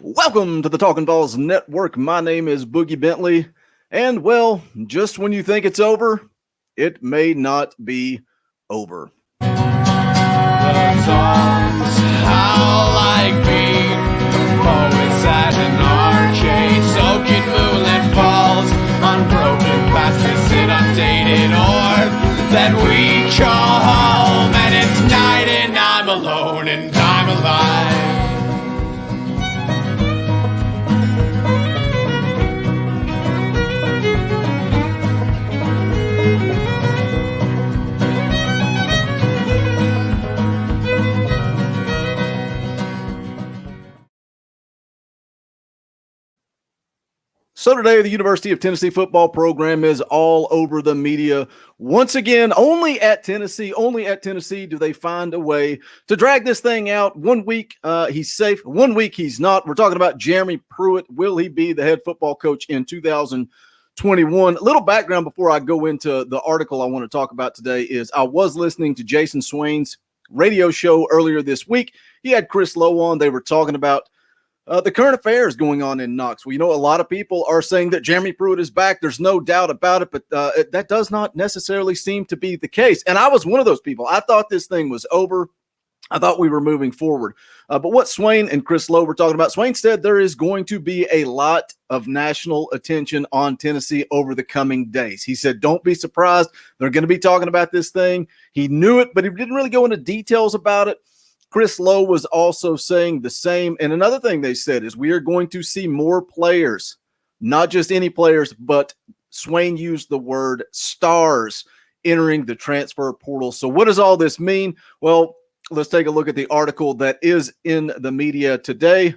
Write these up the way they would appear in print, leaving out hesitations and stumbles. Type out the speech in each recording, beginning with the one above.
Welcome to the Talkin VAWLS Network. My name is Boogie Bentley. And, well, just when you think it's over, it may not be over. The songs how like me, poets at an arcade, soaking moonlit falls, unbroken passes in updated orb that we call home, and it's night and I'm alone and I'm alive. So today, the University of Tennessee football program is all over the media. Once again, only at Tennessee do they find a way to drag this thing out. 1 week he's safe, 1 week he's not. We're talking about Jeremy Pruitt. Will he be the head football coach in 2021? A little background before I go into the article I want to talk about today is I was listening to Jason Swain's radio show earlier this week. He had Chris Lowe on. They were talking about the current affairs going on in Knoxville. You know, a lot of people are saying that Jeremy Pruitt is back. There's no doubt about it, but that does not necessarily seem to be the case. And I was one of those people. I thought this thing was over. I thought we were moving forward. But what Swain and Chris Lowe were talking about, Swain said there is going to be a lot of national attention on Tennessee over the coming days. He said, don't be surprised. They're going to be talking about this thing. He knew it, but he didn't really go into details about it. Chris Lowe was also saying the same. And another thing they said is we are going to see more players, not just any players, but Swain used the word stars entering the transfer portal. So what does all this mean? Well, let's take a look at the article that is in the media today.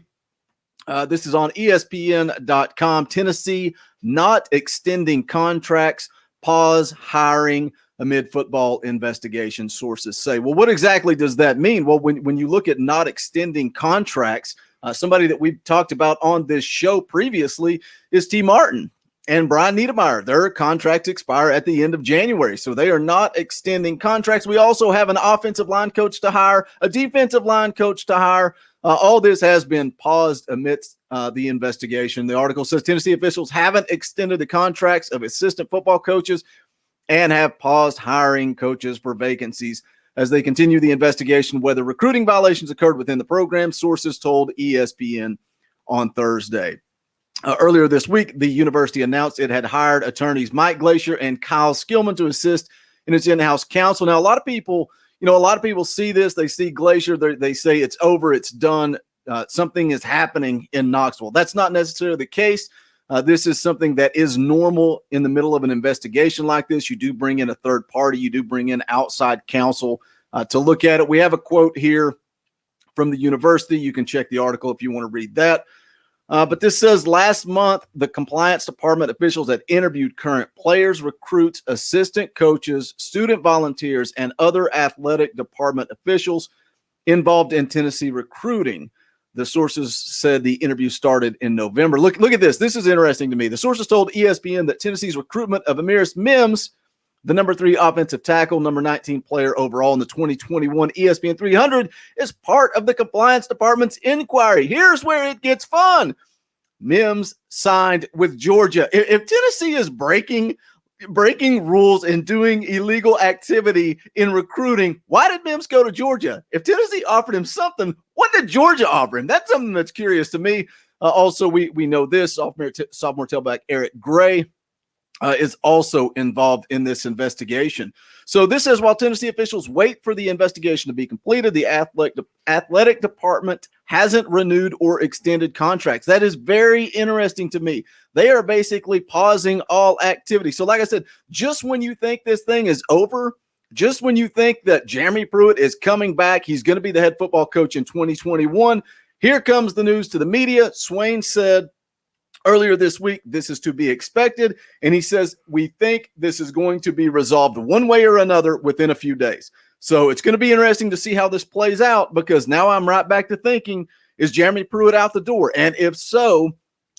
This is on ESPN.com. Tennessee not extending contracts, pause hiring amid football investigation, sources say. Well, what exactly does that mean? Well, when you look at not extending contracts, somebody that we've talked about on this show previously is T. Martin and Brian Niedermeyer. Their contracts expire at the end of January, so they are not extending contracts. We also have an offensive line coach to hire, a defensive line coach to hire. All this has been paused amidst the investigation. The article says Tennessee officials haven't extended the contracts of assistant football coaches and have paused hiring coaches for vacancies as they continue the investigation whether recruiting violations occurred within the program, sources told ESPN on Thursday. Earlier this week, the university announced it had hired attorneys Mike Glacier and Kyle Skillman to assist in its in-house counsel. Now, a lot of people see this. They see Glacier. They say it's over. It's done. Something is happening in Knoxville. That's not necessarily the case. This is something that is normal in the middle of an investigation like this. You do bring in a third party. You do bring in outside counsel to look at it. We have a quote here from the university. You can check the article if you want to read that. But this says last month, the compliance department officials had interviewed current players, recruits, assistant coaches, student volunteers, and other athletic department officials involved in Tennessee recruiting. The sources said the interview started in November. Look at this. This is interesting to me. The sources told ESPN that Tennessee's recruitment of Amidst Mims, the number 3 offensive tackle, number 19 player overall in the 2021 ESPN 300, is part of the compliance department's inquiry. Here's where it gets fun. Mims signed with Georgia. If Tennessee is breaking rules and doing illegal activity in recruiting, why did Mims go to Georgia? If Tennessee offered him something, what did Georgia offer him? That's something that's curious to me. Also, we know this. Sophomore tailback Eric Gray is also involved in this investigation. So this says while Tennessee officials wait for the investigation to be completed, the athletic department hasn't renewed or extended contracts. That is very interesting to me. They are basically pausing all activity. So like I said, just when you think this thing is over, just when you think that Jeremy Pruitt is coming back, he's going to be the head football coach in 2021, here comes the news to the media. Swain said earlier this week, this is to be expected. And he says, we think this is going to be resolved one way or another within a few days. So it's going to be interesting to see how this plays out, because now I'm right back to thinking, is Jeremy Pruitt out the door? And if so,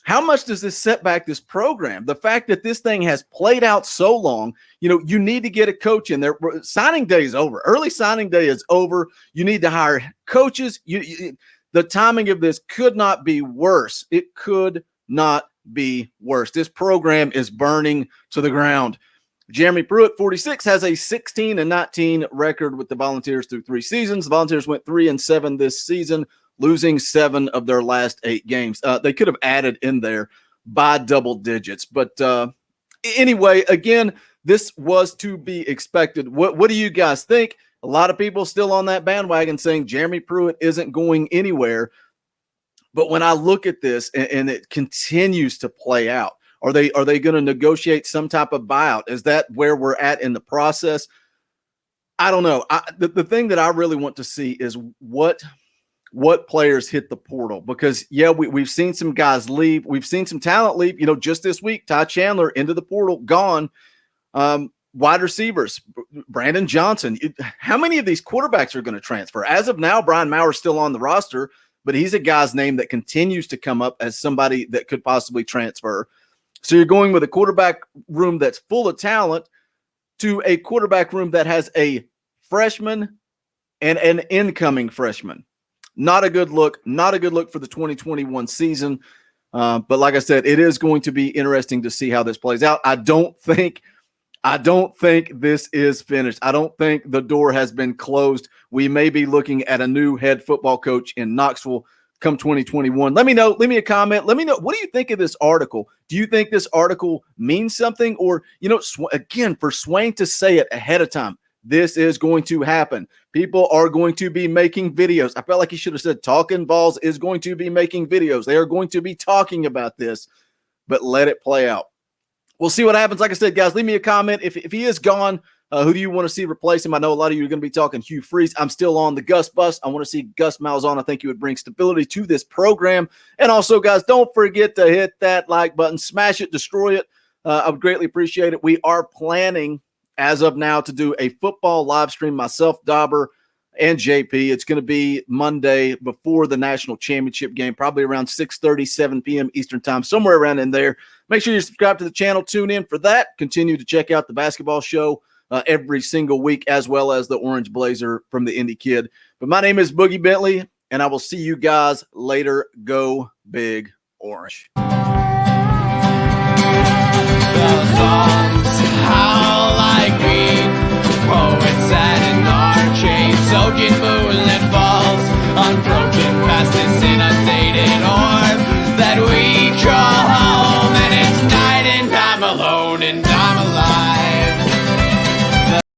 how much does this set back this program? The fact that this thing has played out so long, you need to get a coach in there. Signing day is over. Early signing day is over. You need to hire coaches. The timing of this could not be worse. It could not be worse. This program is burning to the ground. Jeremy Pruitt, 46, has a 16-19 record with the Volunteers through 3 seasons. The Volunteers went 3-7 this season, losing 7 of their last 8 games. They could have added in there by double digits. But anyway, again, this was to be expected. What do you guys think? A lot of people still on that bandwagon saying Jeremy Pruitt isn't going anywhere. But when I look at this and it continues to play out, are they going to negotiate some type of buyout? Is that where we're at in the process? I don't know. The thing that I really want to see is what players hit the portal, because we've seen some guys leave. We've seen some talent leave. Just this week, Ty Chandler into the portal, gone. Wide receivers, Brandon Johnson. How many of these quarterbacks are going to transfer? As of now, Brian Maurer's still on the roster, but he's a guy's name that continues to come up as somebody that could possibly transfer. So you're going with a quarterback room that's full of talent to a quarterback room that has a freshman and an incoming freshman. Not a good look. Not a good look for the 2021 season. But like I said, it is going to be interesting to see how this plays out. I don't think this is finished. I don't think the door has been closed. We may be looking at a new head football coach in Knoxville come 2021. Let me know. Leave me a comment. Let me know. What do you think of this article? Do you think this article means something? Or, again, for Swain to say it ahead of time, this is going to happen. People are going to be making videos. I felt like he should have said Talkin VAWLS is going to be making videos. They are going to be talking about this, but let it play out. We'll see what happens. Like I said, guys, leave me a comment. If he is gone, who do you want to see replace him? I know a lot of you are going to be talking Hugh Freeze. I'm still on the Gus bus. I want to see Gus Malzahn. I think he would bring stability to this program. And also, guys, don't forget to hit that like button. Smash it, destroy it. I would greatly appreciate it. We are planning, as of now, to do a football live stream, myself, Dauber, and JP. It's going to be Monday before the national championship game, probably around 6:30, 7 p.m. Eastern time, somewhere around in there. Make sure you subscribe to the channel. Tune in for that. Continue to check out the basketball show every single week, as well as the Orange Blazer from the Indy Kid. But my name is Boogie Bentley, and I will see you guys later. Go Big Orange. That's all.